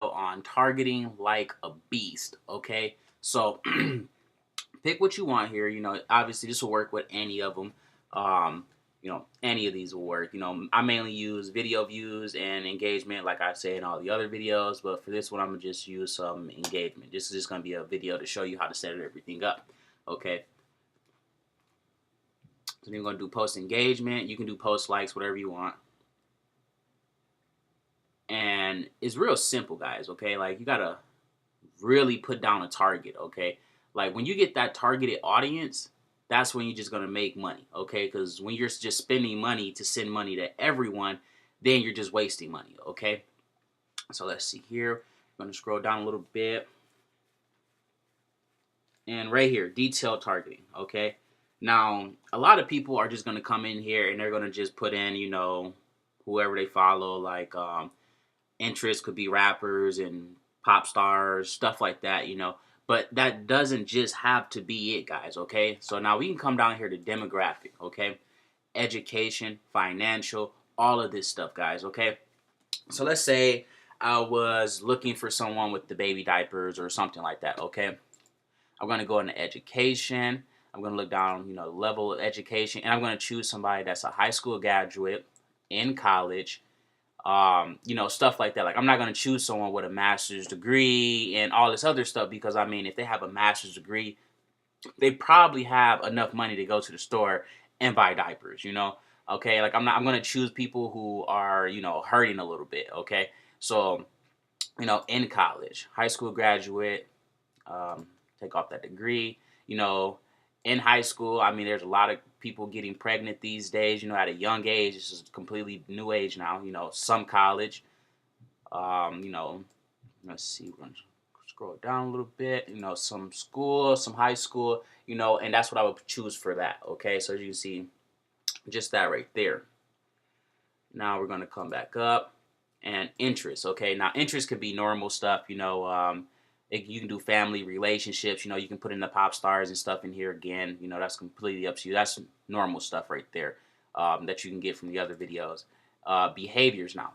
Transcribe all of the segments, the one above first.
on targeting like a beast. Okay, so pick what you want here. Obviously this will work with any of them. Um, any of these will work. I mainly use video views and engagement, like I say in all the other videos. But for this one, I'm gonna just use some engagement. This is just gonna be a video to show you how to set everything up. Okay. So then you're gonna do post engagement. You can do post likes, whatever you want. And it's real simple, guys. Okay, like you gotta really put down a target. Okay, like when you get that targeted audience, that's when you're just gonna make money. Okay, because when you're just spending money to send money to everyone, then you're just wasting money. Okay, so let's see here. I'm gonna scroll down a little bit, and right here, detailed targeting. Okay, now a lot of people are just gonna come in here and they're gonna just put in, whoever they follow, like interests could be rappers and pop stars, stuff like that. But that doesn't just have to be it, guys, okay? So now we can come down here to demographic, okay? Education, financial, all of this stuff, guys, okay? So let's say I was looking for someone with the baby diapers or something like that, okay? I'm going to go into education. I'm going to look down, level of education, and I'm going to choose somebody that's a high school graduate in college, stuff like that. Like, I'm not going to choose someone with a master's degree and all this other stuff because, I mean, if they have a master's degree, they probably have enough money to go to the store and buy diapers. Okay, like I'm going to choose people who are, hurting a little bit. Okay, so, in college, high school graduate, take off that degree, you know, in high school. I mean, there's a lot of people getting pregnant these days, at a young age. This is a completely new age now, some college, um, you know, let's see, we're going to scroll down a little bit, some school, some high school, and that's what I would choose for that. Okay. So as you can see, just that right there. Now we're going to come back up and interest. Okay. Now interest could be normal stuff, you can do family relationships, you can put in the pop stars and stuff in here again, that's completely up to you. That's normal stuff right there, that you can get from the other videos. Behaviors now.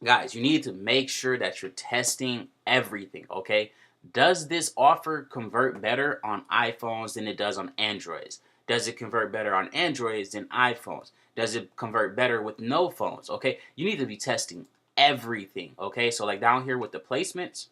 Guys, you need to make sure that you're testing everything, okay? Does this offer convert better on iPhones than it does on Androids? Does it convert better on Androids than iPhones? Does it convert better with no phones? Okay, you need to be testing everything, okay? So, like down here with the placements,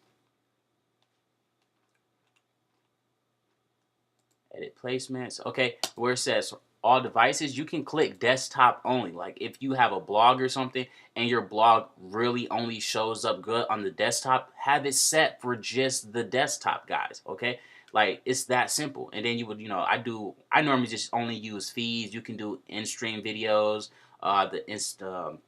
edit placements, okay, where it says all devices, you can click desktop only. Like if you have a blog or something and your blog really only shows up good on the desktop, have it set for just the desktop, guys, okay? Like it's that simple. And then you would, I normally just only use feeds. You can do in-stream videos, the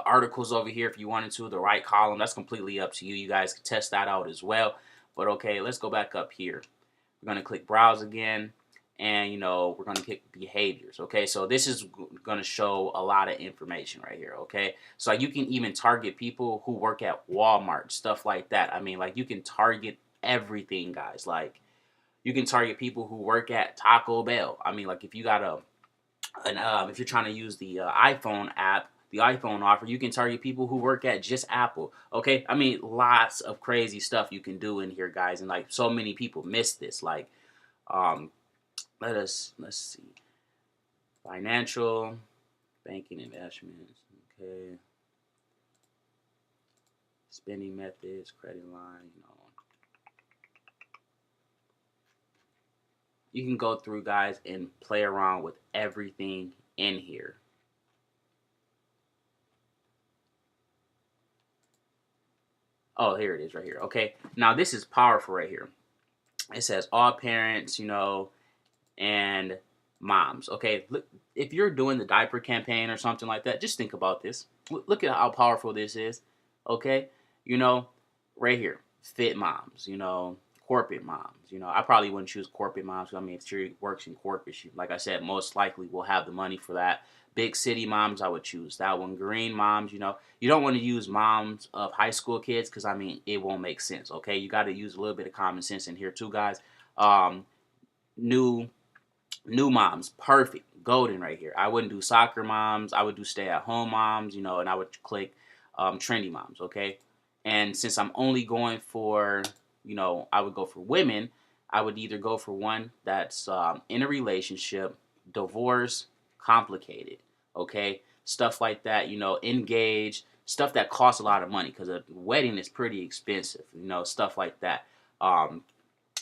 articles over here if you wanted to, the right column. That's completely up to you. You guys can test that out as well. But okay, let's go back up here. We're going to click browse again, and we're going to click behaviors. Okay, so this is going to show a lot of information right here. Okay, so you can even target people who work at Walmart, stuff like that. I mean, like you can target everything, guys. Like you can target people who work at Taco Bell. I mean, like if you got if you're trying to use the iPhone app, the iPhone offer, you can target people who work at just Apple. Okay, I mean, lots of crazy stuff you can do in here, guys, and like so many people miss this. Like, um, let's see, financial, banking, investments. Okay, spending methods, credit line. You can go through, guys, and play around with everything in here. Oh, here it is right here. Okay. Now this is powerful right here. It says all parents, and moms. Okay. Look, if you're doing the diaper campaign or something like that, just think about this. Look at how powerful this is. Okay. You know, right here, fit moms, corporate moms. I probably wouldn't choose corporate moms. I mean, if she works in corporate, she, like I said, most likely will have the money for that. Big city moms, I would choose that one. Green moms, you don't want to use moms of high school kids because I mean it won't make sense. Okay, you got to use a little bit of common sense in here too, guys. Um, new new moms, perfect, golden right here. I wouldn't do soccer moms. I would do stay at home moms, and I would click trendy moms. Okay, And since I'm only going for, I would go for women, I would either go for one that's in a relationship, divorce, complicated, okay? Stuff like that, engaged, stuff that costs a lot of money because a wedding is pretty expensive, stuff like that. Um,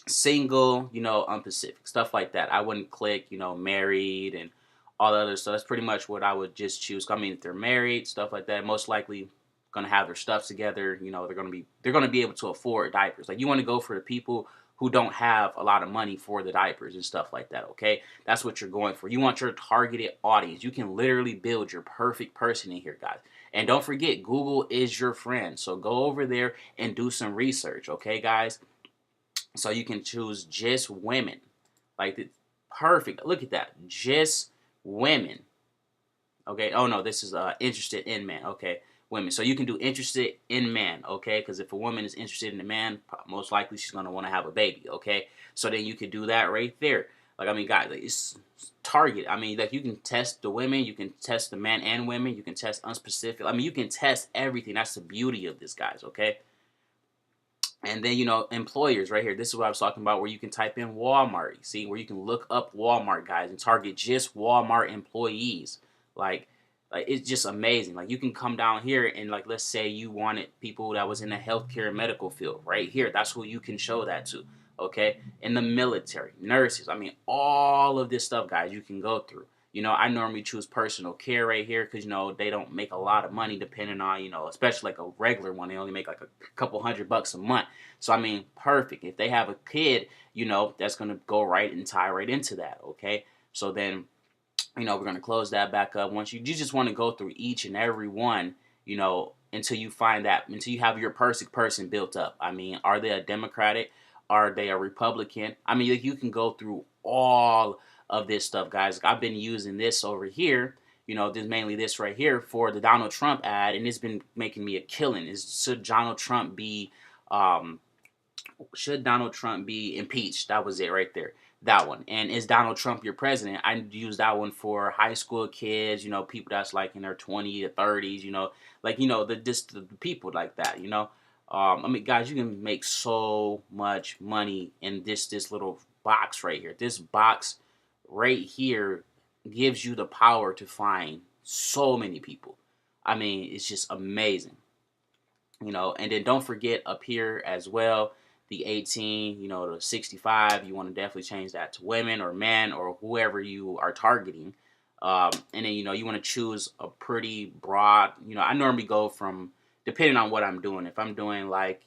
Single, unpacific, stuff like that. I wouldn't click, married and all the other stuff. That's pretty much what I would just choose. I mean, if they're married, stuff like that, most likely gonna have their stuff together. They're gonna be able to afford diapers. Like you want to go for the people who don't have a lot of money for the diapers and stuff like that. Okay, that's what you're going for. You want your targeted audience. You can literally build your perfect person in here, guys. And don't forget, Google is your friend. So go over there and do some research. Okay, guys. So you can choose just women. Like the perfect. Look at that. Just women. Okay. Oh no, this is interested in men. Okay. Women. So you can do interested in man. Okay. Because if a woman is interested in a man, most likely she's gonna want to have a baby. Okay. So then you could do that right there. Like I mean, guys, like, it's target. I mean, like you can test the women, you can test the men and women, you can test unspecific. I mean, you can test everything. That's the beauty of this, guys. Okay. And then, employers right here. This is what I was talking about where you can type in Walmart. See, where you can look up Walmart, guys, and target just Walmart employees. Like, like it's just amazing. Like you can come down here and like let's say you wanted people that was in the healthcare and medical field right here. That's who you can show that to. Okay. In the military, nurses. I mean, all of this stuff, guys, you can go through. I normally choose personal care right here because they don't make a lot of money depending on especially like a regular one. They only make like a couple $100 a month. So I mean, perfect. If they have a kid, that's gonna go right and tie right into that. Okay. So then, we're gonna close that back up. Once you just want to go through each and every one, until you have your perfect person built up. I mean, are they a Democratic? Are they a Republican? I mean, like, you can go through all of this stuff, guys. I've been using this over here. This mainly this right here for the Donald Trump ad, and it's been making me a killing. Um, should Donald Trump be impeached? That was it right there. That one. And is Donald Trump your president? I use that one for high school kids, people that's like in their 20s or 30s, like, the people like that, I mean, guys, you can make so much money in this little box right here. This box right here gives you the power to find so many people. I mean, it's just amazing. And then don't forget up here as well, the 18, the 65, you want to definitely change that to women or men or whoever you are targeting. And then, you want to choose a pretty broad, I normally go from, depending on what I'm doing. If I'm doing like,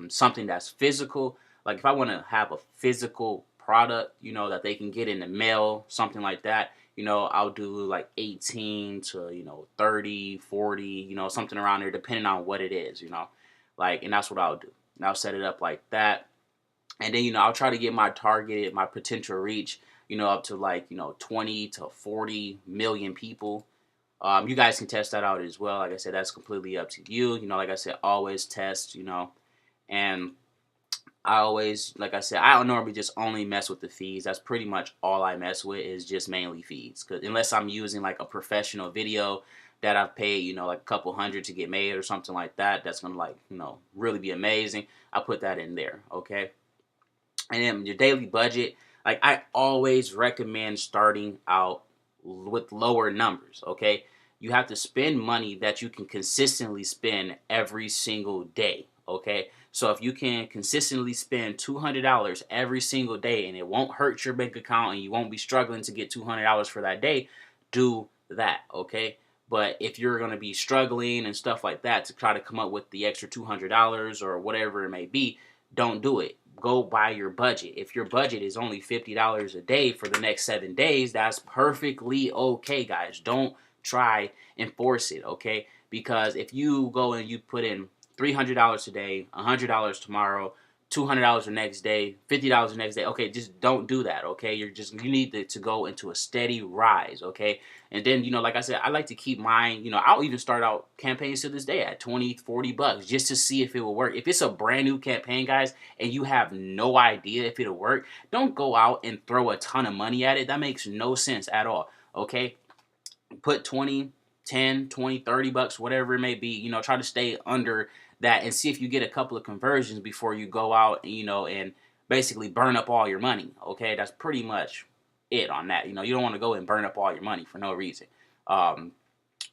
something that's physical, like if I want to have a physical product, that they can get in the mail, something like that, I'll do like 18 to, 30, 40, something around there, depending on what it is, like, and that's what I'll do. And I'll set it up like that. And then, I'll try to get my potential reach, up to like, 20 to 40 million people. You guys can test that out as well. Like I said, that's completely up to you. Like I said, always test, and I always, like I said, I don't normally just only mess with the feeds. That's pretty much all I mess with is just mainly feeds. Cause unless I'm using like a professional video that I've paid, like a couple hundred to get made or something like that, that's gonna like, really be amazing. I put that in there, okay? And then your daily budget, like I always recommend starting out with lower numbers, okay? You have to spend money that you can consistently spend every single day, okay? So if you can consistently spend $200 every single day and it won't hurt your bank account and you won't be struggling to get $200 for that day, do that, okay? But if you're going to be struggling and stuff like that to try to come up with the extra $200 or whatever it may be, don't do it. Go by your budget. If your budget is only $50 a day for the next 7 days, that's perfectly okay, guys. Don't try and force it, okay? Because if you go and you put in $300 today, $100 tomorrow, $200 the next day, $50 the next day. Okay, just don't do that. Okay, you need to go into a steady rise. Okay, and then like I said, I like to keep mine. I'll even start out campaigns to this day at 20, $40 just to see if it will work. If it's a brand new campaign, guys, and you have no idea if it'll work, don't go out and throw a ton of money at it. That makes no sense at all. Okay, put 20, 10, 20, $30, whatever it may be, try to stay under that, and see if you get a couple of conversions before you go out, and basically burn up all your money. Okay, that's pretty much it on that. You don't want to go and burn up all your money for no reason. Um,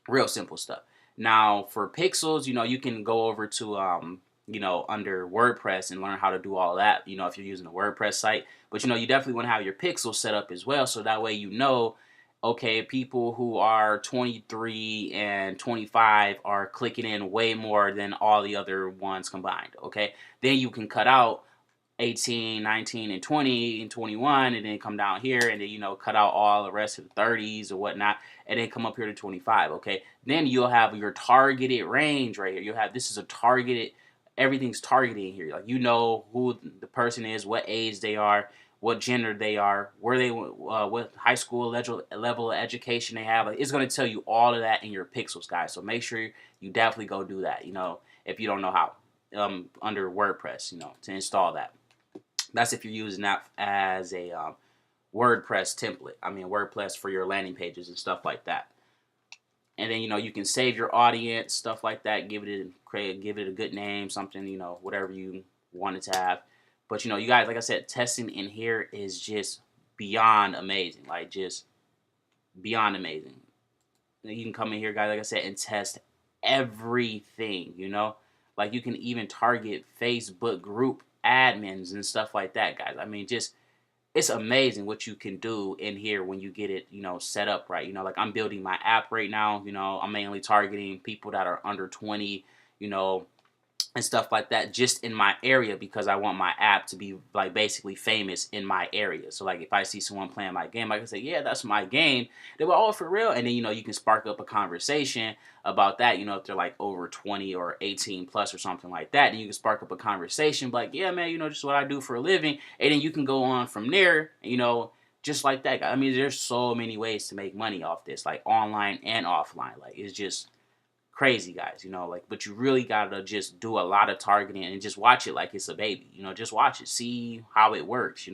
Real simple stuff. Now for pixels, you can go over to under WordPress and learn how to do all that. If you're using a WordPress site, but you definitely want to have your pixels set up as well, so that way okay, people who are 23 and 25 are clicking in way more than all the other ones combined. Okay, then you can cut out 18, 19, and 20 and 21, and then come down here and then cut out all the rest of the 30s or whatnot, and then come up here to 25. Okay, then you'll have your targeted range right here. You'll have, this is a targeted, everything's targeted here. Like, who the person is, what age they are, what gender they are, where they what high school level of education they have. Like, it's going to tell you all of that in your pixels, guys. So make sure you definitely go do that, if you don't know how, under WordPress, to install that. That's if you're using that as a WordPress template. I mean, WordPress for your landing pages and stuff like that. And then you can save your audience, stuff like that. Give it a good name, something, whatever you want it to have. But you guys, like I said, testing in here is just beyond amazing. Like, just beyond amazing. You can come in here, guys, like I said, and test everything. Like, you can even target Facebook group admins and stuff like that, guys. I mean, just, it's amazing what you can do in here when you get it, set up right. Like, I'm building my app right now. I'm mainly targeting people that are under 20, and stuff like that, just in my area, because I want my app to be like basically famous in my area. So like, if I see someone playing my game, I can say, yeah, that's my game. They were, oh, for real. And then you can spark up a conversation about that. If they're like over 20 or 18 plus or something like that, then you can spark up a conversation like, yeah, man, just what I do for a living. And then you can go on from there, just like that. I mean, there's so many ways to make money off this, like online and offline. Like, it's just crazy, guys. Like, but you really gotta just do a lot of targeting and just watch it like it's a baby. Just watch it, see how it works.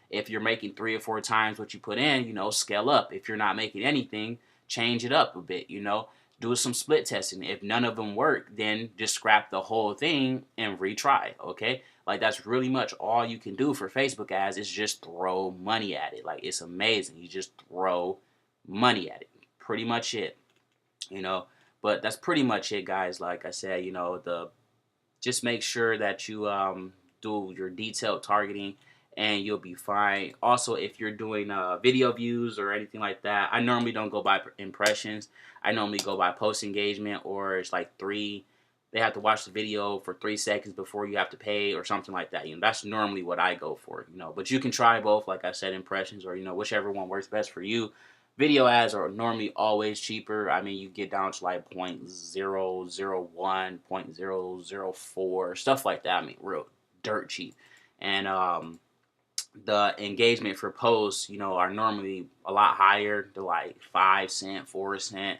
If you're making 3 or 4 times what you put in, scale up. If you're not making anything, change it up a bit. Do some split testing. If none of them work, then just scrap the whole thing and retry. Okay, like, that's really much all you can do for Facebook ads, is just throw money at it. Like, it's amazing. You just throw money at it. Pretty much it. But that's pretty much it, guys. Like I said, just make sure that you do your detailed targeting, and you'll be fine. Also, if you're doing video views or anything like that, I normally don't go by impressions. I normally go by post engagement, or it's like 3. They have to watch the video for 3 seconds before you have to pay, or something like that. That's normally what I go for. But you can try both, like I said, impressions, or whichever one works best for you. Video ads are normally always cheaper. I mean, you get down to like 0.001, 0.004, stuff like that. I mean, real dirt cheap. And the engagement for posts, are normally a lot higher. They're like 5 cent, 4 cent.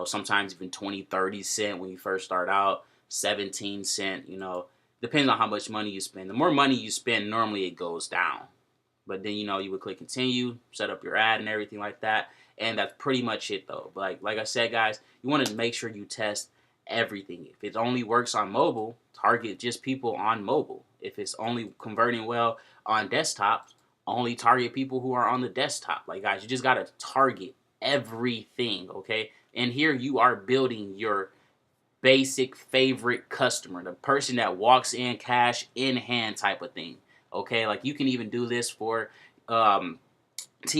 Sometimes even 20, 30 cent when you first start out, 17 cent, depends on how much money you spend. The more money you spend, normally it goes down. But then, you would click continue, set up your ad and everything like that. And that's pretty much it, though. But like I said, guys, you want to make sure you test everything. If it only works on mobile, target just people on mobile. If it's only converting well on desktop, only target people who are on the desktop. Like, guys, you just got to target everything, okay? And here you are building your basic favorite customer, the person that walks in cash in hand type of thing. Okay, like, you can even do this for Team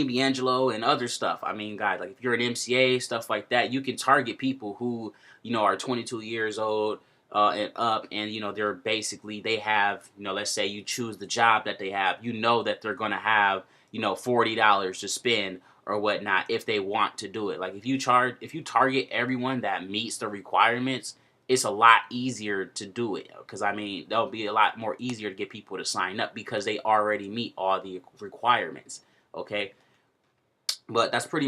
D'Angelo and other stuff. I mean, guys, like, if you're an MCA, stuff like that, you can target people who, are 22 years old and up, and, they're basically, they have, let's say you choose the job that they have, that they're going to have, $40 to spend or whatnot if they want to do it. Like, if you target everyone that meets the requirements, it's a lot easier to do it, because I mean, that'll be a lot more easier to get people to sign up because they already meet all the requirements. Okay, but that's pretty much